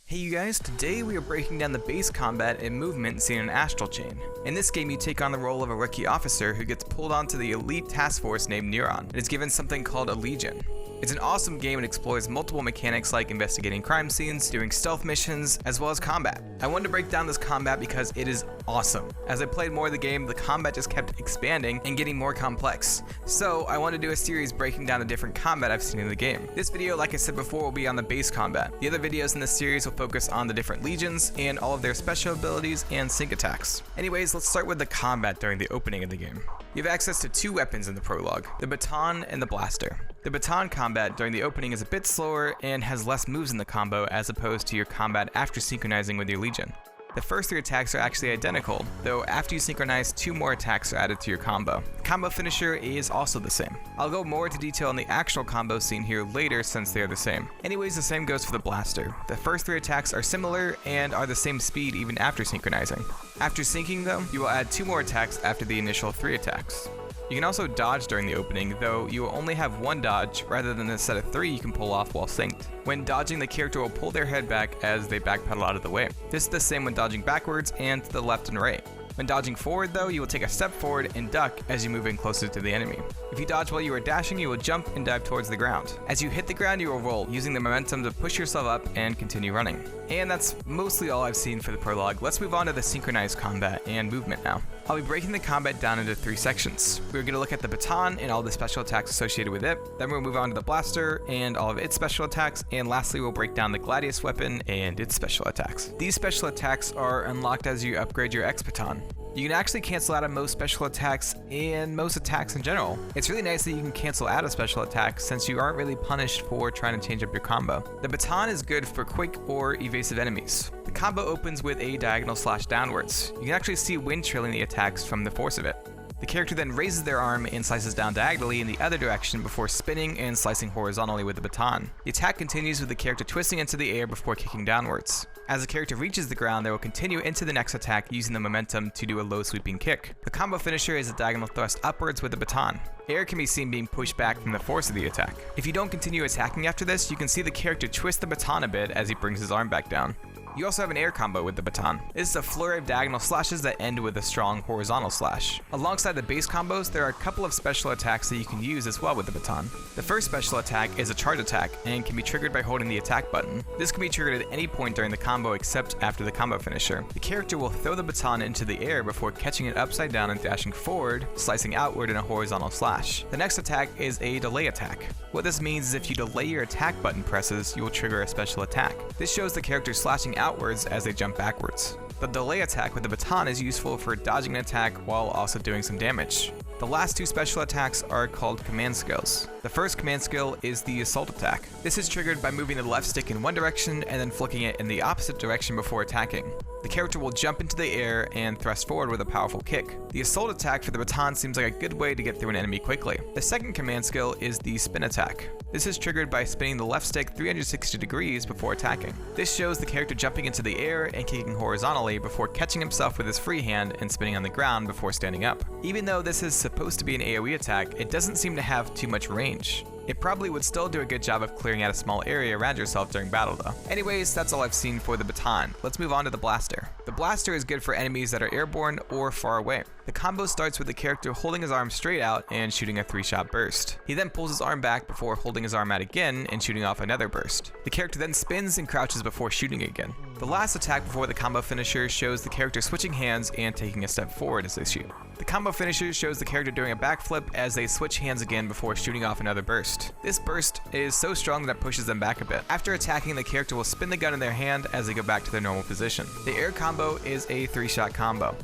Hey you guys, today we are breaking down the base combat and movement seen in Astral Chain. In this game you take on the role of a rookie officer who gets pulled onto the elite task force named Neuron and is given something called a Legion. It's an awesome game and explores multiple mechanics like investigating crime scenes, doing stealth missions, as well as combat. I wanted to break down this combat because it is awesome. As I played more of the game, the combat just kept expanding and getting more complex. So I wanted to do a series breaking down the different combat I've seen in the game. This video, like I said before, will be on the base combat. The other videos in this series will focus on the different legions and all of their special abilities and sync attacks. Anyways, let's start with the combat during the opening of the game. You have access to two weapons in the prologue, the baton and the blaster. The baton combat during the opening is a bit slower and has less moves in the combo as opposed to your combat after synchronizing with your legion. The first three attacks are actually identical, though after you synchronize, two more attacks are added to your combo. The combo finisher is also the same. I'll go more into detail on the actual combo scene here later since they are the same. Anyways, the same goes for the blaster. The first three attacks are similar and are the same speed even after synchronizing. After syncing though, you will add two more attacks after the initial three attacks. You can also dodge during the opening, though you will only have one dodge rather than the set of three you can pull off while synced. When dodging, the character will pull their head back as they backpedal out of the way. This is the same when dodging backwards and to the left and right. When dodging forward though, you will take a step forward and duck as you move in closer to the enemy. If you dodge while you are dashing, you will jump and dive towards the ground. As you hit the ground, you will roll, using the momentum to push yourself up and continue running. And that's mostly all I've seen for the prologue. Let's move on to the synchronized combat and movement now. I'll be breaking the combat down into three sections. We're going to look at the baton and all the special attacks associated with it. Then we'll move on to the blaster and all of its special attacks. And lastly, we'll break down the Gladius weapon and its special attacks. These special attacks are unlocked as you upgrade your x-baton. You can actually cancel out of most special attacks and most attacks in general. It's really nice that you can cancel out of special attacks since you aren't really punished for trying to change up your combo. The baton is good for quick or evasive enemies. The combo opens with a diagonal slash downwards. You can actually see wind trailing the attacks from the force of it. The character then raises their arm and slices down diagonally in the other direction before spinning and slicing horizontally with the baton. The attack continues with the character twisting into the air before kicking downwards. As the character reaches the ground, they will continue into the next attack using the momentum to do a low sweeping kick. The combo finisher is a diagonal thrust upwards with the baton. Air can be seen being pushed back from the force of the attack. If you don't continue attacking after this, you can see the character twist the baton a bit as he brings his arm back down. You also have an air combo with the baton. This is a flurry of diagonal slashes that end with a strong horizontal slash. Alongside the base combos, there are a couple of special attacks that you can use as well with the baton. The first special attack is a charge attack and can be triggered by holding the attack button. This can be triggered at any point during the combo except after the combo finisher. The character will throw the baton into the air before catching it upside down and dashing forward, slicing outward in a horizontal slash. The next attack is a delay attack. What this means is if you delay your attack button presses, you will trigger a special attack. This shows the character slashing outwards as they jump backwards. The delay attack with the baton is useful for dodging an attack while also doing some damage. The last two special attacks are called command skills. The first command skill is the assault attack. This is triggered by moving the left stick in one direction and then flicking it in the opposite direction before attacking. The character will jump into the air and thrust forward with a powerful kick. The assault attack for the baton seems like a good way to get through an enemy quickly. The second command skill is the spin attack. This is triggered by spinning the left stick 360 degrees before attacking. This shows the character jumping into the air and kicking horizontally before catching himself with his free hand and spinning on the ground before standing up. Even though this is supposed to be an AoE attack, it doesn't seem to have too much range. It probably would still do a good job of clearing out a small area around yourself during battle though. Anyways, that's all I've seen for the baton. Let's move on to the blaster. The blaster is good for enemies that are airborne or far away. The combo starts with the character holding his arm straight out and shooting a 3-shot burst. He then pulls his arm back before holding his arm out again and shooting off another burst. The character then spins and crouches before shooting again. The last attack before the combo finisher shows the character switching hands and taking a step forward as they shoot. The combo finisher shows the character doing a backflip as they switch hands again before shooting off another burst. This burst is so strong that it pushes them back a bit. After attacking, the character will spin the gun in their hand as they go back to their normal position. The air combo is a 3-shot combo.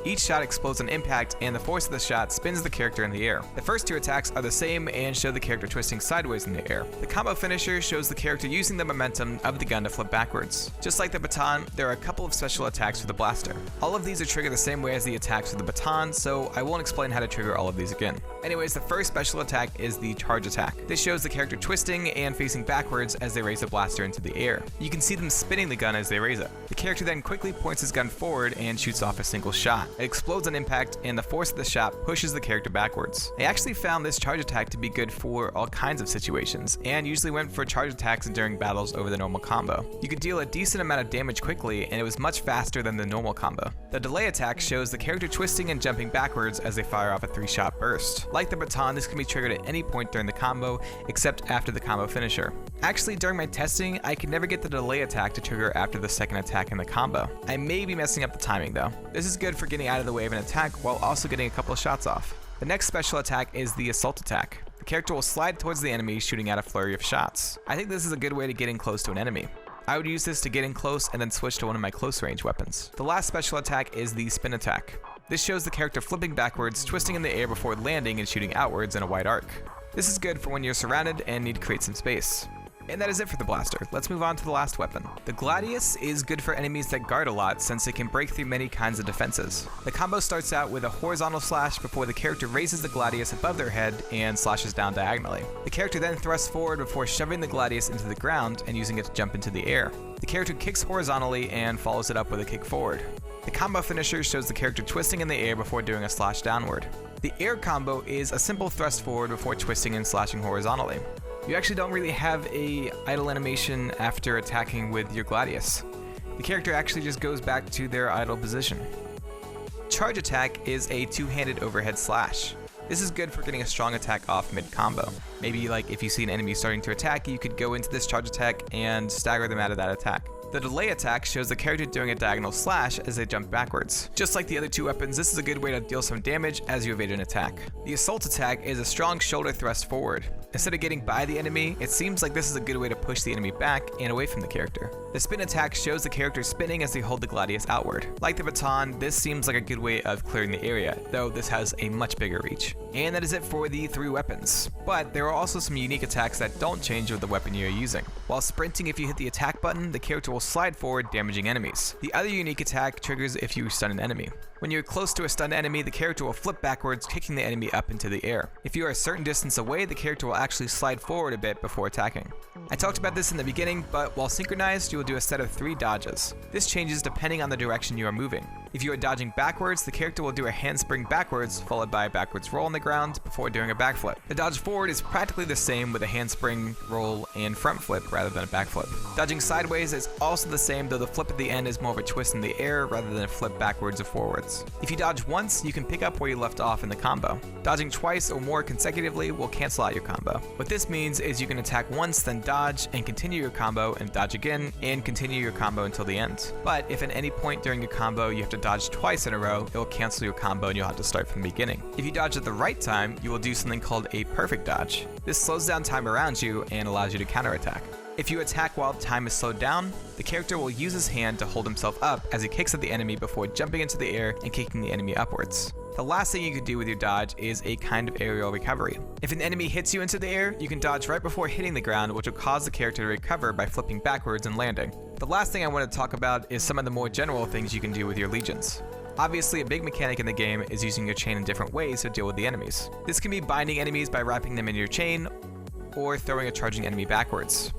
Each shot explodes on impact, and the force of the shot spins the character in the air. The first two attacks are the same and show the character twisting sideways in the air. The combo finisher shows the character using the momentum of the gun to flip backwards. Just like the baton, there are a couple of special attacks for the blaster. All of these are triggered the same way as the attacks for the baton, so I won't explain how to trigger all of these again. Anyways, the first special attack is the charge attack. This shows the character twisting and facing backwards as they raise the blaster into the air. You can see them spinning the gun as they raise it. The character then quickly points his gun forward and shoots off a single shot. It explodes on impact, and the force of the shot pushes the character backwards. I actually found this charge attack to be good for all kinds of situations, and usually went for charge attacks during battles over the normal combo. You could deal a decent amount of damage quickly, and it was much faster than the normal combo. The delay attack shows the character twisting and jumping backwards as they fire off a 3-shot burst. Like the baton, this can be triggered at any point during the combo, except after the combo finisher. Actually, during my testing, I could never get the delay attack to trigger after the second attack in the combo. I may be messing up the timing though. This is good for getting out of the way of an attack while also getting a couple of shots off. The next special attack is the assault attack. The character will slide towards the enemy, shooting out a flurry of shots. I think this is a good way to get in close to an enemy. I would use this to get in close and then switch to one of my close range weapons. The last special attack is the spin attack. This shows the character flipping backwards, twisting in the air before landing and shooting outwards in a wide arc. This is good for when you're surrounded and need to create some space. And that is it for the blaster. Let's move on to the last weapon. The Gladius is good for enemies that guard a lot since it can break through many kinds of defenses. The combo starts out with a horizontal slash before the character raises the Gladius above their head and slashes down diagonally. The character then thrusts forward before shoving the Gladius into the ground and using it to jump into the air. The character kicks horizontally and follows it up with a kick forward. The combo finisher shows the character twisting in the air before doing a slash downward. The air combo is a simple thrust forward before twisting and slashing horizontally. You actually don't really have a idle animation after attacking with your Gladius. The character actually just goes back to their idle position. Charge attack is a two-handed overhead slash. This is good for getting a strong attack off mid-combo. Maybe like if you see an enemy starting to attack, you could go into this charge attack and stagger them out of that attack. The delay attack shows the character doing a diagonal slash as they jump backwards. Just like the other two weapons, this is a good way to deal some damage as you evade an attack. The assault attack is a strong shoulder thrust forward. Instead of getting by the enemy, it seems like this is a good way to push the enemy back and away from the character. The spin attack shows the character spinning as they hold the Gladius outward. Like the baton, this seems like a good way of clearing the area, though this has a much bigger reach. And that is it for the 3 weapons. But there are also some unique attacks that don't change with the weapon you're using. While sprinting, if you hit the attack button, the character will slide forward, damaging enemies. The other unique attack triggers if you stun an enemy. When you're close to a stunned enemy, the character will flip backwards, kicking the enemy up into the air. If you are a certain distance away, the character will actually slide forward a bit before attacking. I talked about this in the beginning, but while synchronized, you will do a set of 3 dodges. This changes depending on the direction you are moving. If you are dodging backwards, the character will do a handspring backwards, followed by a backwards roll on the ground before doing a backflip. The dodge forward is practically the same with a handspring, roll, and front flip rather than a backflip. Dodging sideways is also the same, though the flip at the end is more of a twist in the air rather than a flip backwards or forwards. If you dodge once, you can pick up where you left off in the combo. Dodging twice or more consecutively will cancel out your combo. What this means is you can attack once, then dodge, and continue your combo, and dodge again, and continue your combo until the end. But if at any point during your combo you have to dodge twice in a row, it will cancel your combo and you'll have to start from the beginning. If you dodge at the right time, you will do something called a perfect dodge. This slows down time around you and allows you to counterattack. If you attack while time is slowed down, the character will use his hand to hold himself up as he kicks at the enemy before jumping into the air and kicking the enemy upwards. The last thing you can do with your dodge is a kind of aerial recovery. If an enemy hits you into the air, you can dodge right before hitting the ground, which will cause the character to recover by flipping backwards and landing. The last thing I want to talk about is some of the more general things you can do with your legions. Obviously, a big mechanic in the game is using your chain in different ways to deal with the enemies. This can be binding enemies by wrapping them in your chain, or throwing a charging enemy backwards.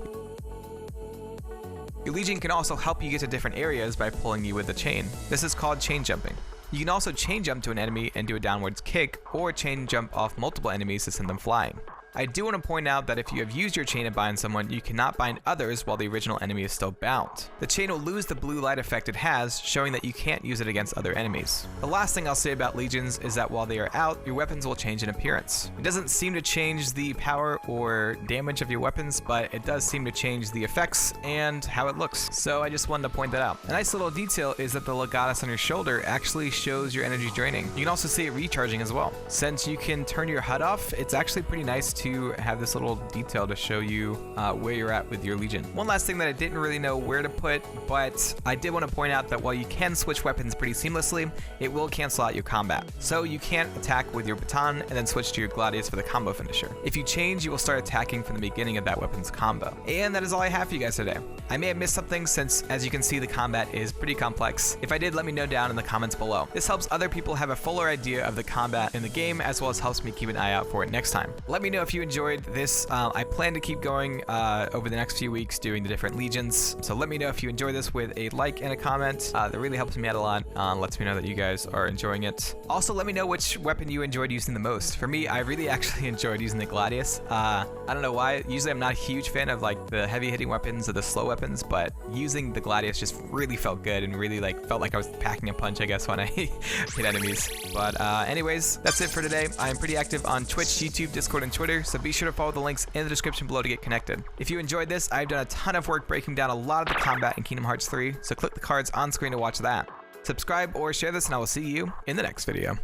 Your legion can also help you get to different areas by pulling you with the chain. This is called chain jumping. You can also chain jump to an enemy and do a downwards kick, or chain jump off multiple enemies to send them flying. I do want to point out that if you have used your chain to bind someone, you cannot bind others while the original enemy is still bound. The chain will lose the blue light effect it has, showing that you can't use it against other enemies. The last thing I'll say about legions is that while they are out, your weapons will change in appearance. It doesn't seem to change the power or damage of your weapons, but it does seem to change the effects and how it looks. So I just wanted to point that out. A nice little detail is that the legatus on your shoulder actually shows your energy draining. You can also see it recharging as well. Since you can turn your HUD off, it's actually pretty nice to have this little detail to show you where you're at with your legion. One last thing that I didn't really know where to put, but I did want to point out that while you can switch weapons pretty seamlessly, it will cancel out your combat. So you can't attack with your baton and then switch to your Gladius for the combo finisher. If you change, you will start attacking from the beginning of that weapon's combo. And that is all I have for you guys today. I may have missed something since, as you can see, the combat is pretty complex. If I did, let me know down in the comments below. This helps other people have a fuller idea of the combat in the game, as well as helps me keep an eye out for it next time. Let me know if you you enjoyed this. I plan to keep going over the next few weeks doing the different legions. So let me know if you enjoy this with a like and a comment. That really helps me out a lot. Lets me know that you guys are enjoying it. Also, let me know which weapon you enjoyed using the most. For me, I really actually enjoyed using the Gladius. I don't know why. Usually I'm not a huge fan of like the heavy hitting weapons or the slow weapons, but using the Gladius just really felt good and really like felt like I was packing a punch, I guess, when I hit enemies. But anyways, that's it for today. I am pretty active on Twitch, YouTube, Discord, and Twitter, so be sure to follow the links in the description below to get connected. If you enjoyed this, I've done a ton of work breaking down a lot of the combat in Kingdom Hearts 3, so click the cards on screen to watch that. Subscribe or share this, and I will see you in the next video.